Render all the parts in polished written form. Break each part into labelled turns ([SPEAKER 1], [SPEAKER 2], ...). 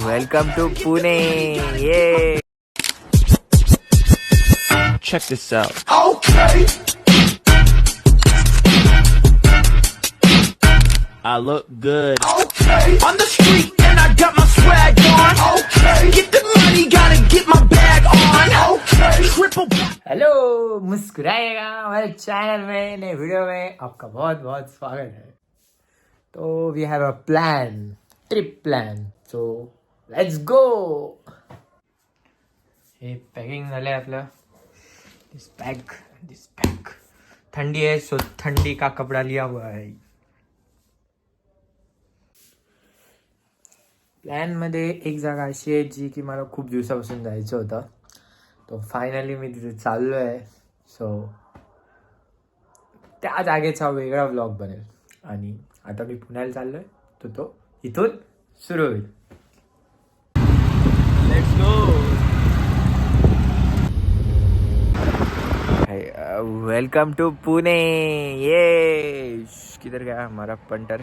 [SPEAKER 1] Welcome to Pune. Yeah. Check this out. Okay. I look good. Okay. On the street and I got my swag on. Okay. Get the money, gotta get my bag on. Okay. Triple. Hello, मुस्कुराएगा हमारे channel में नए video में आपका बहुत बहुत स्वागत है. तो we have a plan, trip plan. So let's go. हे पॅकिंग झालंय आपलं. This pack. थंडी है सो ठंडी का कपड़ा लिया हुआ है. प्लॅन मध्ये एक जागा अशी आहे जी की मला खूप दिवसापासून जायचं होतं. तो फायनली मी तिथे चाललो आहे. सो त्या जागेचा वेगळा व्लॉग बनेल. आणि आता मी पुण्याला चाललो आहे, तो इथून सुरू होईल. Let's go. Welcome to Pune. ये किधर गया हमारा पंटर.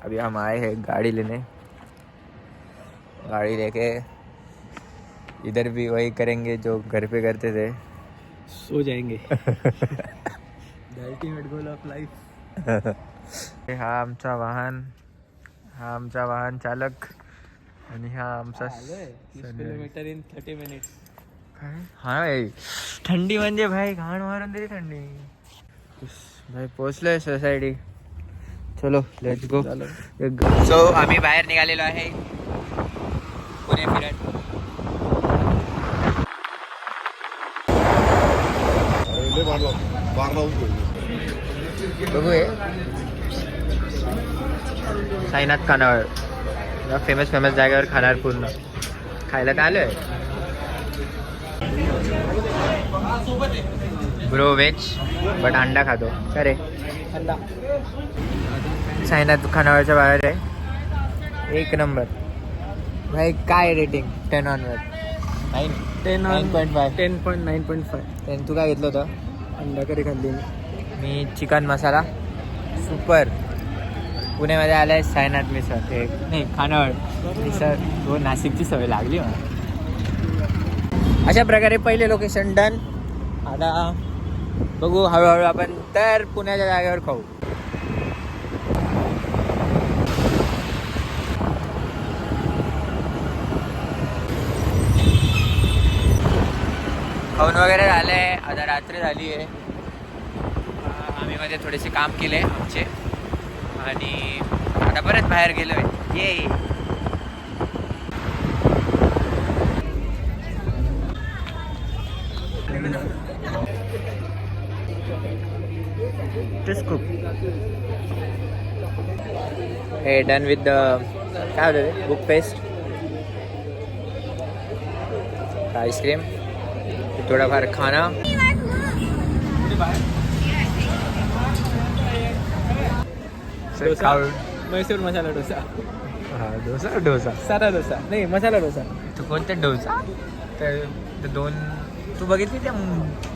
[SPEAKER 1] अभी हम आए हैं गाड़ी लेने. गाड़ी लेके इधर भी वही करेंगे जो घर पे करते थे, सो जाएंगे. The ultimate goal of life. हा आमचा वाहन चालक आणि हा आमचा 30 किलोमीटर इन 30 मिनिट्स. हा भाई, थंडी म्हणजे भाई घाण मारून दिली थंडी. भाई पोहोचलोय सोसायटी. चलो लेट्स गो. सो आम्ही बाहेर निघालेलो आहे पुणे फिरत. बघू साईनाथ खानावळ फेमस जागेवर खाणार पूर्ण. खायला तर आलोय ब्रो वेज बट अंडा खातो. का रे अंडा. साईनाथ खानावळच्या बाहेर आहे. एक नंबर भाई. काय रेटिंग 10 ऑन वर? 9.5. 10.9.5. तू काय घेतलं होतं? अंडा करी खाल्ली मी. चिकन मसाला सुपर. पुण्यामध्ये आलं आहे साईनाथ मिसळ. नाही खानावळ मिसळ. तो नाशिकची सवय लागली मला. अशा प्रकारे पहिले लोकेशन डन. आता बघू हळूहळू आपण तर पुण्याच्या जागेवर खाऊ. खाऊन वगैरे झालं आहे. आता रात्री झाली आहे. आम्ही मध्ये थोडेसे काम केले आमचे आणि आता परत बाहेर गेलो आहे. ये हे डन विथ द काय होतं ते बुक पेस्ट, आईस्क्रीम, थोडाफार खाना.
[SPEAKER 2] मैसूर मसाला डोसा.
[SPEAKER 1] हा डोसा
[SPEAKER 2] साधा डोसा नाही, मसाला डोसा.
[SPEAKER 1] तू कोणता डोसा? तर दोन तू बघितली त्या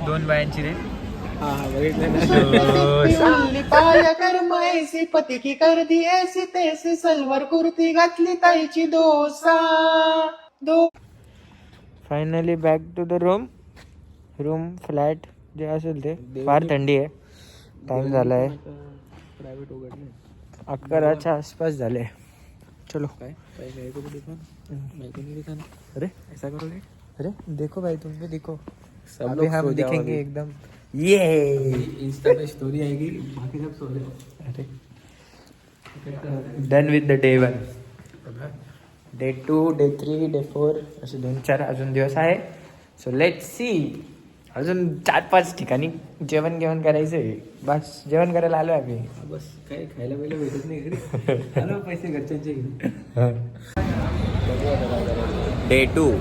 [SPEAKER 1] 2 बायांची रे.
[SPEAKER 2] हा बघितलं. पाया कर्म ऐसी पती की कर दी ऐसी तैसी सलवार कुर्ती घातली ताईची dosa.
[SPEAKER 1] Finally back to the room flat जे असेल ते. फार थंडी आहे. टाइम झाला आहे
[SPEAKER 2] प्रायव्हेट उघडले
[SPEAKER 1] 11च्या आसपास झाले. चलो
[SPEAKER 2] काय दिखाना.
[SPEAKER 1] अरे
[SPEAKER 2] ऐसा करोगे?
[SPEAKER 1] अरे देखो भाई, तुम भी देखो.
[SPEAKER 2] सब
[SPEAKER 1] अभी
[SPEAKER 2] लोग
[SPEAKER 1] हम
[SPEAKER 2] सो
[SPEAKER 1] दिखेंगे
[SPEAKER 2] जाओगे.
[SPEAKER 1] एकदम. ये
[SPEAKER 2] इंस्टा पे स्टोरी आएगी, बाकी सब सो जाओ.
[SPEAKER 1] अरे done with the day 1. Day 2, day 3, day 4 असे 2-4 अजून दिवस आहे. So let's see. अजून 4-5 ठिकाणी जेवण करायचं आहे. बस जेवण करायला आलो आम्ही.
[SPEAKER 2] बस काय खायला पहिलं भेटत नाही घरी. आलो पैसे घरच्यांचे घेऊन.
[SPEAKER 1] डे 2.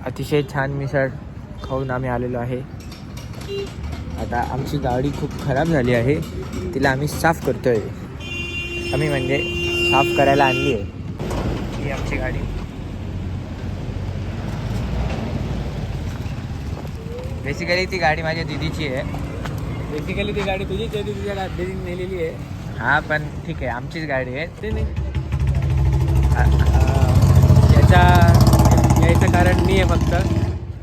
[SPEAKER 1] अतिशय छान मिसळ खाऊन आम्ही आलेलो आहे. आता आमची गाडी खूप खराब झाली आहे. तिला आम्ही साफ करतोय. आम्ही म्हणजे साफ करायला आणली आहे ही आमची गाडी. बेसिकली ती गाडी माझ्या दिदीची आहे.
[SPEAKER 2] बेसिकली ती गाडी तुझीच आहे, ती तुझ्या गाडीने नेलेली आहे.
[SPEAKER 1] हा पण ठीक आहे, आमचीच गाडी आहे.
[SPEAKER 2] ते नाही याचं कारण मी आहे फक्त.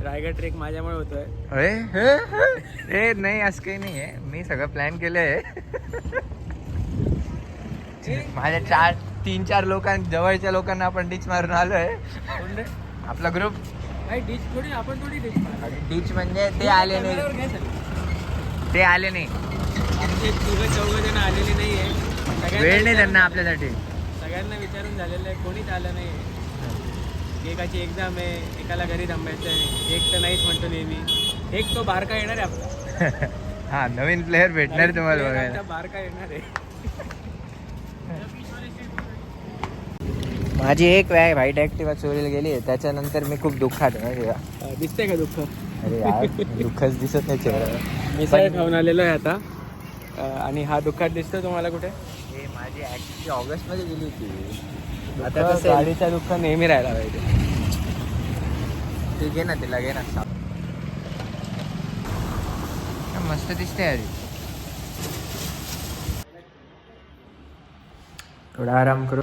[SPEAKER 2] रायगड ट्रेक माझ्यामुळे होतोय.
[SPEAKER 1] ए नाही असं काही नाही आहे, मी सगळं प्लॅन केलं आहे. माझ्या 3-4 जवळच्या लोकांना आपण डिच मारून आलोय. आपला ग्रुप
[SPEAKER 2] काही डिच थोडी, आपण थोडी डिच
[SPEAKER 1] डिच म्हणजे ते आले नाही. ते आले नाही,
[SPEAKER 2] आमचे 3-4 जण आलेले नाही आहे.
[SPEAKER 1] वेळ नाही त्यांना आपल्यासाठी.
[SPEAKER 2] सगळ्यांना विचारून झालेलं आहे, कोणीच आलं नाही. एकाची एक्झाम आहे, एकाला घरी थांबायचं आहे, एक तर नाहीच म्हणतो नेहमी. एक तो बारका येणार आहे आपला.
[SPEAKER 1] हा नवीन प्लेअर भेटणार तुम्हाला बघायला.
[SPEAKER 2] बारका येणार आहे.
[SPEAKER 1] माझी एक व्हाईट ॲक्टिवा चोरीला गेली आहे, त्याच्यानंतर मी खूप दुःखात आहे माहिती का?
[SPEAKER 2] दिसतंय का दुःख?
[SPEAKER 1] अरे यार दुःखच दिसत नाही चेहऱ्यावर.
[SPEAKER 2] मिसळ खाऊन आलेलो आहे आता. आणि हा दुःखात दिसतो तुम्हाला कुठे?
[SPEAKER 1] हे माझी ॲक्टिवा ऑगस्टमध्ये गेली होती.
[SPEAKER 2] आता कसं गाडीचा दुःख नेहमी राहायला पाहिजे.
[SPEAKER 1] ते घे ना, तिला घे ना. मस्त दिसते अरे. थोडा आराम करू.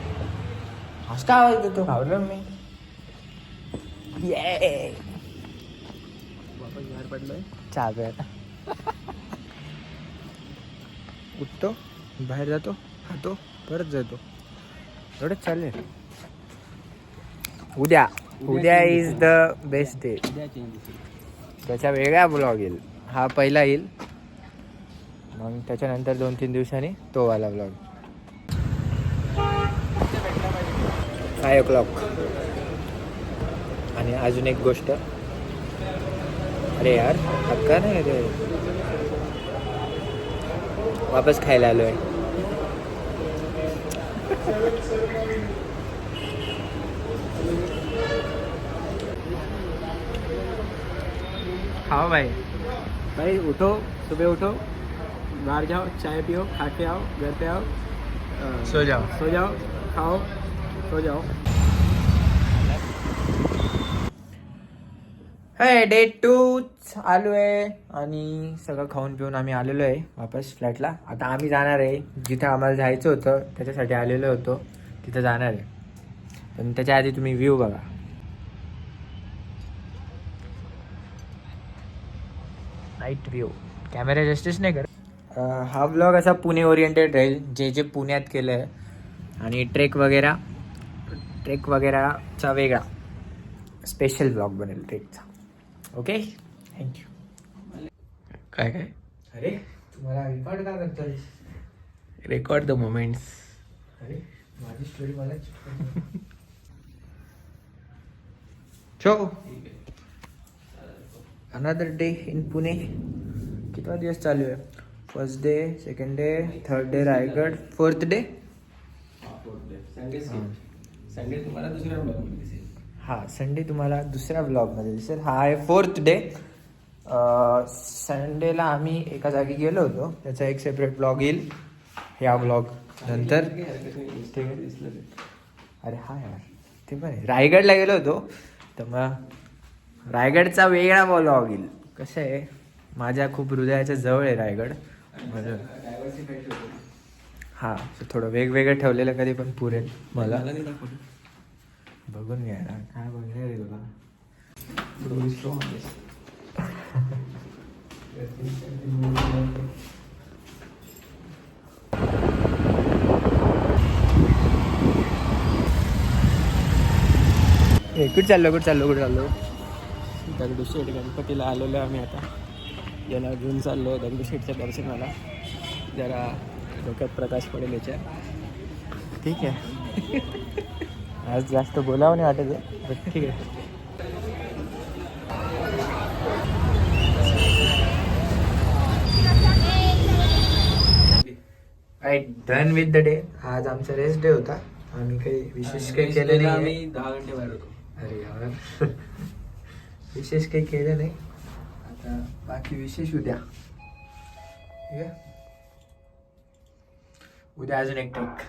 [SPEAKER 1] असं काय आवाज देतो? खावलं मी.
[SPEAKER 2] वापस बाहेर पडलोय.
[SPEAKER 1] चहा प्यायला उठतो, बाहेर जातो, खातो, परत जातो. एवढंच चालेल. उद्या इज द बेस्ट डे. त्याचा वेगळा ब्लॉग येईल. हा पहिला येईल, मग त्याच्यानंतर 2-3 दिवसांनी तो वाला ब्लॉग. 5 o'clock. आणि अजून एक गोष्ट, अरे यार हक्का नाही रे, वापस खायला आलोय.
[SPEAKER 2] खाओ भाई, भाई उठो, सुबह उठो, बाहर जाओ, चाय पियो, खा के आओ, घर पे आओ,
[SPEAKER 1] सो जाओ,
[SPEAKER 2] खाओ, सो जाओ.
[SPEAKER 1] हे डे 2 आलो आहे आणि सगळं खाऊन पिऊन आम्ही आलेलो आहे वापस फ्लॅटला. आता आम्ही जाणार आहे जिथं आम्हाला जायचं होतं, त्याच्यासाठी आलेलो होतो तिथं जाणार आहे. पण त्याच्या आधी तुम्ही व्ह्यू बघा. Night view. कॅमेरा जस्टिस नाही कर. हा ब्लॉग असा पुणे ओरिएंटेड राहील, जे पुण्यात केलं आहे. आणि ट्रेक वगैरेचा वेगळा स्पेशल ब्लॉग बनेल ट्रेकचा. Okay, thank you.
[SPEAKER 2] काय
[SPEAKER 1] अरे तुम्हाला रेकॉर्ड का करतोय?
[SPEAKER 2] Record the moments.
[SPEAKER 1] अरे माझी स्टोरी मला चो. Another day in Pune. कितना दिवस चालू आहे? First day, second day, third day Raigad, fourth day.
[SPEAKER 2] Sunday तुम्हाला दुसऱ्या ब्लॉगमध्ये दिसेल.
[SPEAKER 1] हां, संडे तुम्हाला दुसऱ्या ब्लॉगमध्ये दिसेल. हा आहे फोर्थ डे. संडेला आम्ही एका जागी गेलो होतो, त्याचा एक सेपरेट ब्लॉग येईल ह्या ब्लॉग नंतर. अरे हा यार ते पण आहे, रायगडला गेलो होतो तर मग रायगडचा वेगळा ब्लॉग येईल. कसं आहे, माझ्या खूप हृदयाच्या जवळ आहे रायगड म्हणून. हां, थोडं वेगवेगळं ठेवलेलं कधी पण पुरेल मला. बघून घ्या ना, काय बघणार आहे तुला. कुठे चाललो?
[SPEAKER 2] दगडूशेठ गणपतीला आलेलो आम्ही आता. याला घेऊन चाललो दगडूशेठच्या दर्शनाला. जरा डोक्यात प्रकाश पडेल याच्या.
[SPEAKER 1] ठीक आहे. आज जास्त बोलावं नाही वाटत आहे, बट ठीक आहे. Right, done with the day. आज आमचा रेस्ट डे होता. आम्ही काही विशेष काही केलं नाही.
[SPEAKER 2] आम्ही 10 घंटे बाहेर होतो.
[SPEAKER 1] अरे यार विशेष काही केलं नाही. आता बाकी विशेष उद्या. ठीक आहे, उद्या अजून एक ट्रेक.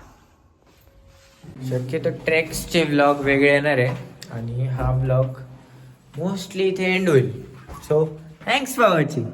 [SPEAKER 1] शक्यतो ट्रेक्सचे व्लॉग वेगळे येणार आहे आणि हा व्लॉग मोस्टली इथे एंड होईल. So thanks for watching.